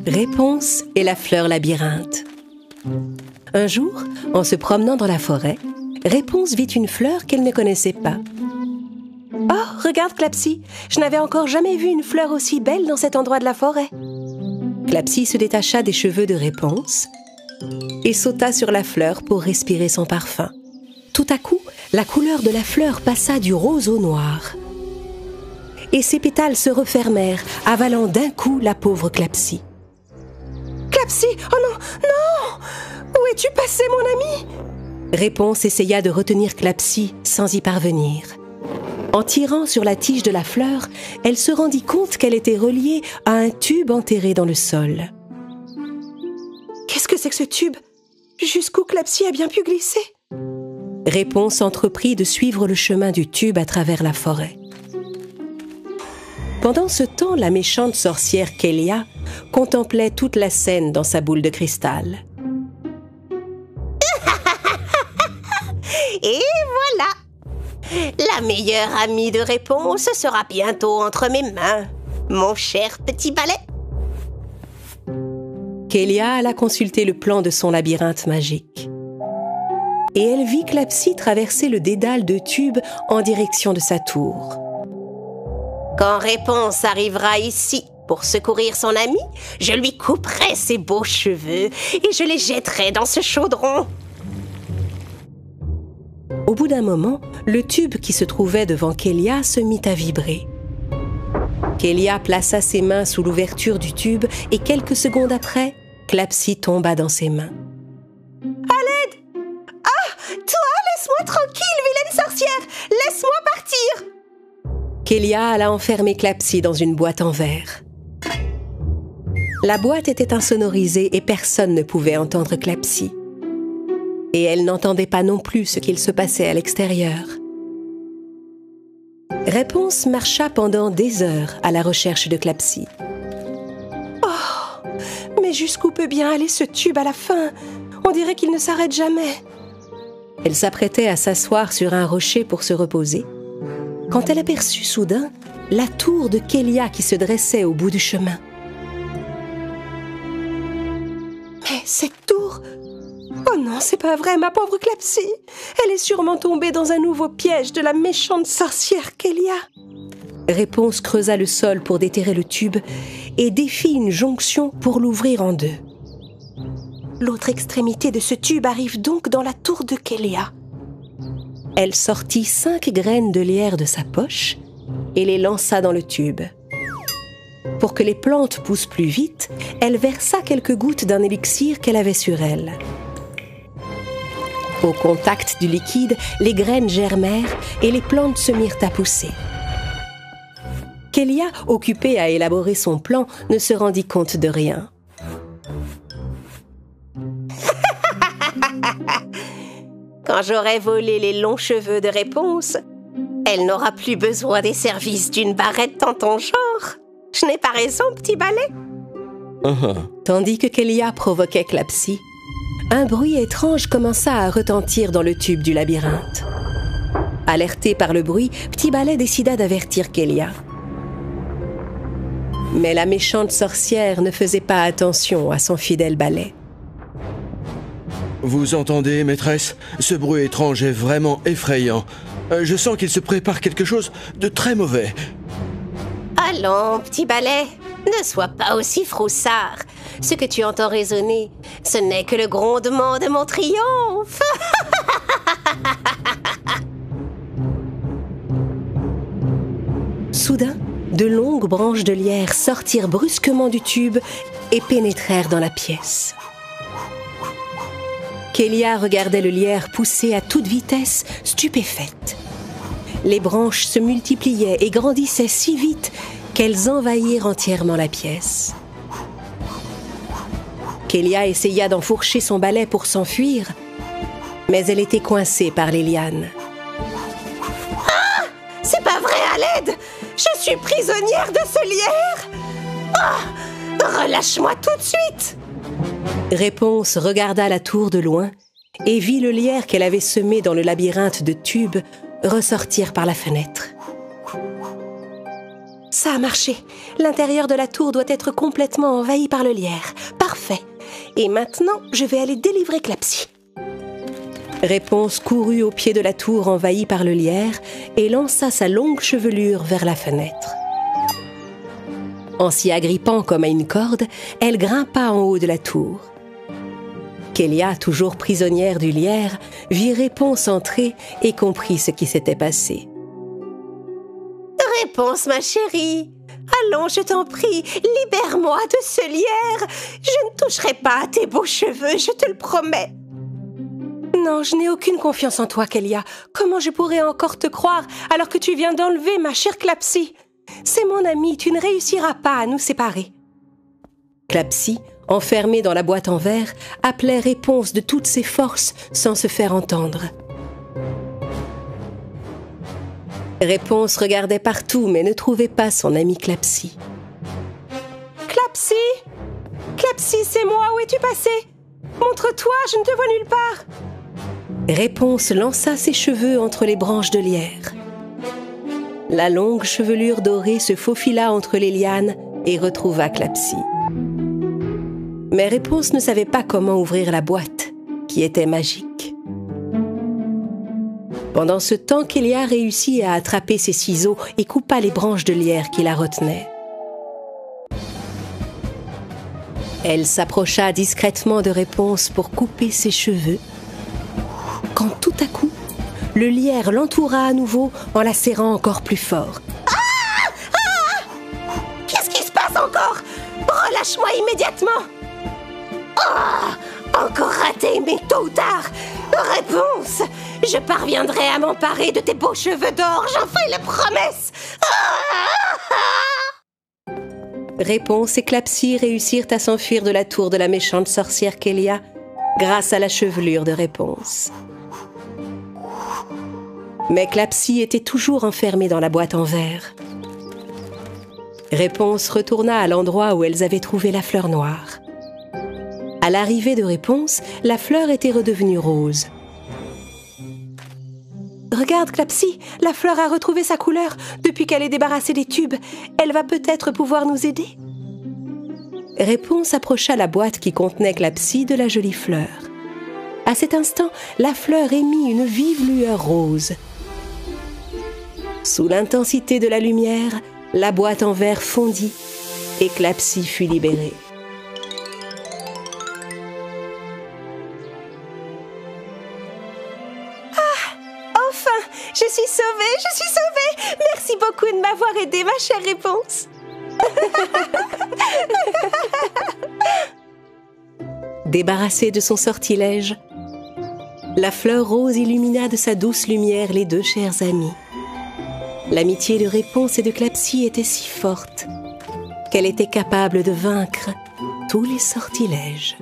Réponse et la fleur labyrinthe. Un jour, en se promenant dans la forêt, Réponse vit une fleur qu'elle ne connaissait pas. « Oh, regarde Clapsy, je n'avais encore jamais vu une fleur aussi belle dans cet endroit de la forêt. » Clapsy se détacha des cheveux de Réponse et sauta sur la fleur pour respirer son parfum. Tout à coup, la couleur de la fleur passa du rose au noir. Et ses pétales se refermèrent, avalant d'un coup la pauvre Clapsy. « Clapsy, oh non, non! Où es-tu passé, mon ami ?» Réponse essaya de retenir Clapsy sans y parvenir. En tirant sur la tige de la fleur, elle se rendit compte qu'elle était reliée à un tube enterré dans le sol. « Qu'est-ce que c'est que ce tube? Jusqu'où Clapsy a bien pu glisser ?» Réponse entreprit de suivre le chemin du tube à travers la forêt. Pendant ce temps, la méchante sorcière Kélia contemplait toute la scène dans sa boule de cristal. Et voilà! La meilleure amie de Réponse sera bientôt entre mes mains, mon cher petit balai. Kélia alla consulter le plan de son labyrinthe magique. Et elle vit Clapsy traverser le dédale de tubes en direction de sa tour. Quand Réponse arrivera ici pour secourir son ami, je lui couperai ses beaux cheveux et je les jetterai dans ce chaudron. Au bout d'un moment, le tube qui se trouvait devant Kélia se mit à vibrer. Kélia plaça ses mains sous l'ouverture du tube et quelques secondes après, Clapsy tomba dans ses mains. À l'aide! Ah! Toi, laisse-moi tranquille, vilaine sorcière! Laisse-moi partir! Kélia alla enfermer Clapsy dans une boîte en verre. La boîte était insonorisée et personne ne pouvait entendre Clapsy. Et elle n'entendait pas non plus ce qu'il se passait à l'extérieur. Réponse marcha pendant des heures à la recherche de Clapsy. Oh, mais jusqu'où peut bien aller ce tube à la fin? On dirait qu'il ne s'arrête jamais. Elle s'apprêtait à s'asseoir sur un rocher pour se reposer, quand elle aperçut soudain la tour de Kélia qui se dressait au bout du chemin. Mais cette tour... Oh non, c'est pas vrai, ma pauvre Clapsy. Elle est sûrement tombée dans un nouveau piège de la méchante sorcière Kélia. Réponse creusa le sol pour déterrer le tube et défit une jonction pour l'ouvrir en deux. L'autre extrémité de ce tube arrive donc dans la tour de Kélia. Elle sortit 5 graines de lierre de sa poche et les lança dans le tube. Pour que les plantes poussent plus vite, elle versa quelques gouttes d'un élixir qu'elle avait sur elle. Au contact du liquide, les graines germèrent et les plantes se mirent à pousser. Kélia, occupée à élaborer son plan, ne se rendit compte de rien. Quand j'aurai volé les longs cheveux de Réponse, elle n'aura plus besoin des services d'une barrette en ton genre. Je n'ai pas raison, petit balai? Tandis que Kélia provoquait Clapsy, un bruit étrange commença à retentir dans le tube du labyrinthe. Alerté par le bruit, Petit Balai décida d'avertir Kélia. Mais la méchante sorcière ne faisait pas attention à son fidèle balai. Vous entendez, maîtresse? Ce bruit étrange est vraiment effrayant. Je sens qu'il se prépare quelque chose de très mauvais. Allons, petit balai, ne sois pas aussi froussard. Ce que tu entends résonner, ce n'est que le grondement de mon triomphe. Soudain, de longues branches de lierre sortirent brusquement du tube et pénétrèrent dans la pièce. Kélia regardait le lierre pousser à toute vitesse, stupéfaite. Les branches se multipliaient et grandissaient si vite qu'elles envahirent entièrement la pièce. Kélia essaya d'enfourcher son balai pour s'enfuir, mais elle était coincée par les lianes. Ah! C'est pas vrai, à l'aide! Je suis prisonnière de ce lierre! Ah! Relâche-moi tout de suite! Réponse regarda la tour de loin et vit le lierre qu'elle avait semé dans le labyrinthe de tubes ressortir par la fenêtre. Ça a marché. L'intérieur de la tour doit être complètement envahi par le lierre. Parfait. Et maintenant, je vais aller délivrer Clapsy. Réponse courut au pied de la tour envahie par le lierre et lança sa longue chevelure vers la fenêtre. En s'y agrippant comme à une corde, elle grimpa en haut de la tour. Kélia, toujours prisonnière du lierre, vit Réponse entrer et comprit ce qui s'était passé. Réponse, ma chérie. Allons, je t'en prie, libère-moi de ce lierre. Je ne toucherai pas à tes beaux cheveux, je te le promets. Non, je n'ai aucune confiance en toi, Kélia. Comment je pourrais encore te croire alors que tu viens d'enlever ma chère Clapsy? C'est mon amie, tu ne réussiras pas à nous séparer. Clapsy, enfermée dans la boîte en verre, appelait Réponse de toutes ses forces sans se faire entendre. Réponse regardait partout mais ne trouvait pas son amie Clapsy. Clapsy! Clapsy, c'est moi, où es-tu passée? Montre-toi, je ne te vois nulle part. Réponse lança ses cheveux entre les branches de lierre. La longue chevelure dorée se faufila entre les lianes et retrouva Clapsy. Mais Réponse ne savait pas comment ouvrir la boîte, qui était magique. Pendant ce temps, Kélia réussit à attraper ses ciseaux et coupa les branches de lierre qui la retenaient. Elle s'approcha discrètement de Réponse pour couper ses cheveux, quand tout à coup, le lierre l'entoura à nouveau en la serrant encore plus fort. Qu'est-ce qui se passe encore? Relâche-moi immédiatement. Encore raté, mais tôt ou tard. Réponse, je parviendrai à m'emparer de tes beaux cheveux d'or, j'en fais la promesse. Réponse et Clapsy réussirent à s'enfuir de la tour de la méchante sorcière Kélia grâce à la chevelure de Réponse. Mais Clapsy était toujours enfermée dans la boîte en verre. Réponse retourna à l'endroit où elles avaient trouvé la fleur noire. À l'arrivée de Réponse, la fleur était redevenue rose. Regarde, Clapsy, la fleur a retrouvé sa couleur depuis qu'elle est débarrassée des tubes. Elle va peut-être pouvoir nous aider. Réponse approcha la boîte qui contenait Clapsy de la jolie fleur. À cet instant, la fleur émit une vive lueur rose. Sous l'intensité de la lumière, la boîte en verre fondit et Clapsy fut libérée. Enfin, je suis sauvée. Merci beaucoup de m'avoir aidée, ma chère Réponse. Débarrassée de son sortilège, la fleur rose illumina de sa douce lumière les deux chères amies. L'amitié de Réponse et de Clapsy était si forte qu'elle était capable de vaincre tous les sortilèges.